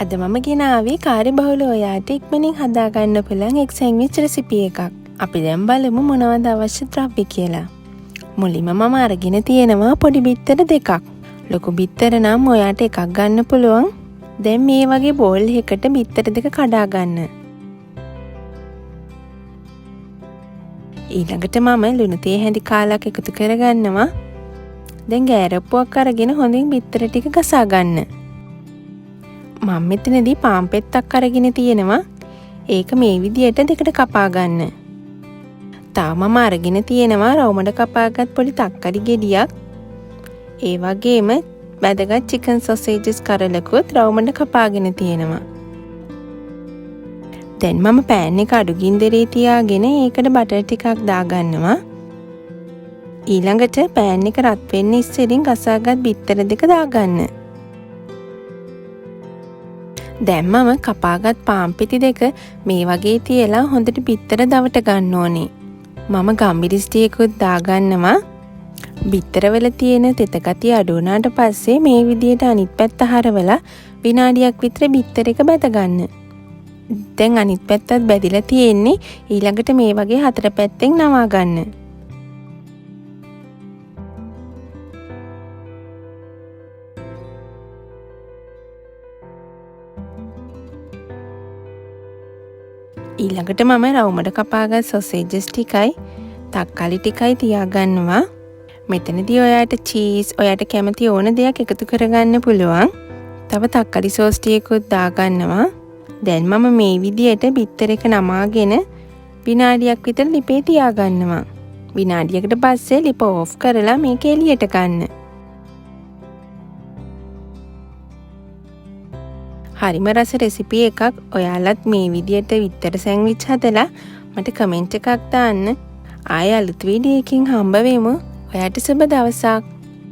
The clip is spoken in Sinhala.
අද මම ගෙනාවේ කාර්යබහුල ඔයාට ඉක්මනින් හදාගන්න පුළුවන් එක් සෑන්ඩ්විච් රෙසිපි එකක්. අපි දැන් බලමු මොනවද අවශ්‍ය ද්‍රව්‍ය කියලා. මුලින්ම මම අරගෙන තියෙනවා පොඩි බිත්තර දෙකක්. ලොකු බිත්තර නම් ඔයාට එකක් ගන්න පුළුවන්. දැන් මේ වගේ බෝල් එකකට බිත්තර දෙක කඩා ගන්න. ඊළඟට මම ලුණු තේ හැඳි කාලක් එකතු කරගන්නවා. දැන් ගෑරප්පුවක් අරගෙන හොඳින් බිත්තර ටික ගසා ගන්න. මම මෙතනදී පාන් පෙත්තක් අරගෙන තියෙනවා. ඒක මේ විදියට දෙකට කපා ගන්න. තාම මම අරගෙන තියෙනවා රවුමඩ කපාගත් පොඩි තක්කඩි ගෙඩියක්. ඒ වගේම වැදගත් චිකන් සොසේජස් කරලකුත් රවුමඩ කපාගෙන තියෙනවා. දැන් මම පෑන් එක අඩු ගින්දරේ තියාගෙන ඒකට බටර් ටිකක් දාගන්නවා. ඊළඟට පෑන් එක රත් වෙන්න ඉස්සෙල්ලින් ගසාගත් බිත්තර දෙක දාගන්න. දැන් මම කපාගත් පාන් පිටි දෙක මේ වගේ තියලා හොඳට බිත්තර දවට ගන්න ඕනේ. මම ගම්මිරිස් ටිකකුත් දාගන්නවා. බිත්තරවල තියෙන තෙත ගතිය අඩු වුණාට පස්සේ මේ විදියට අනිත් පැත්ත හරවලා විනාඩියක් විතර බිත්තර එක බැද ගන්න. දැන් අනිත් පැත්තත් බැදිලා තියෙන්නේ. ඊළඟට මේ වගේ හතර පැත්තෙන් නවා ගන්න. ඊළඟට මම රවුමඩ කපාගත් සොසේජස් ටිකයි තක්කාලි ටිකයි තියාගන්නවා. මෙතනදී ඔයාට චීස් ඔයාට කැමති ඕන දෙයක් එකතු කරගන්න පුළුවන්. තව තක්කාලි සෝස් ටිකකුත් දාගන්නවා. දැන් මම මේ විදියට බිත්තර එක නමාගෙන විනාඩියක් විතර ලිපේ තියාගන්නවා. විනාඩියකට පස්සේ ලිප ඕෆ් කරලා මේක එළියට ගන්න. හරිම රස රෙසිපි එකක්. ඔයාලත් මේ විදියට බිත්තර සෑන්ඩ්විච් හදලා මට කමෙන්ට් එකක් දාන්න. ආයෙ අලුත් වීඩියෝ එකකින් හම්බ වෙමු. ඔයාට සුබ දවසක්.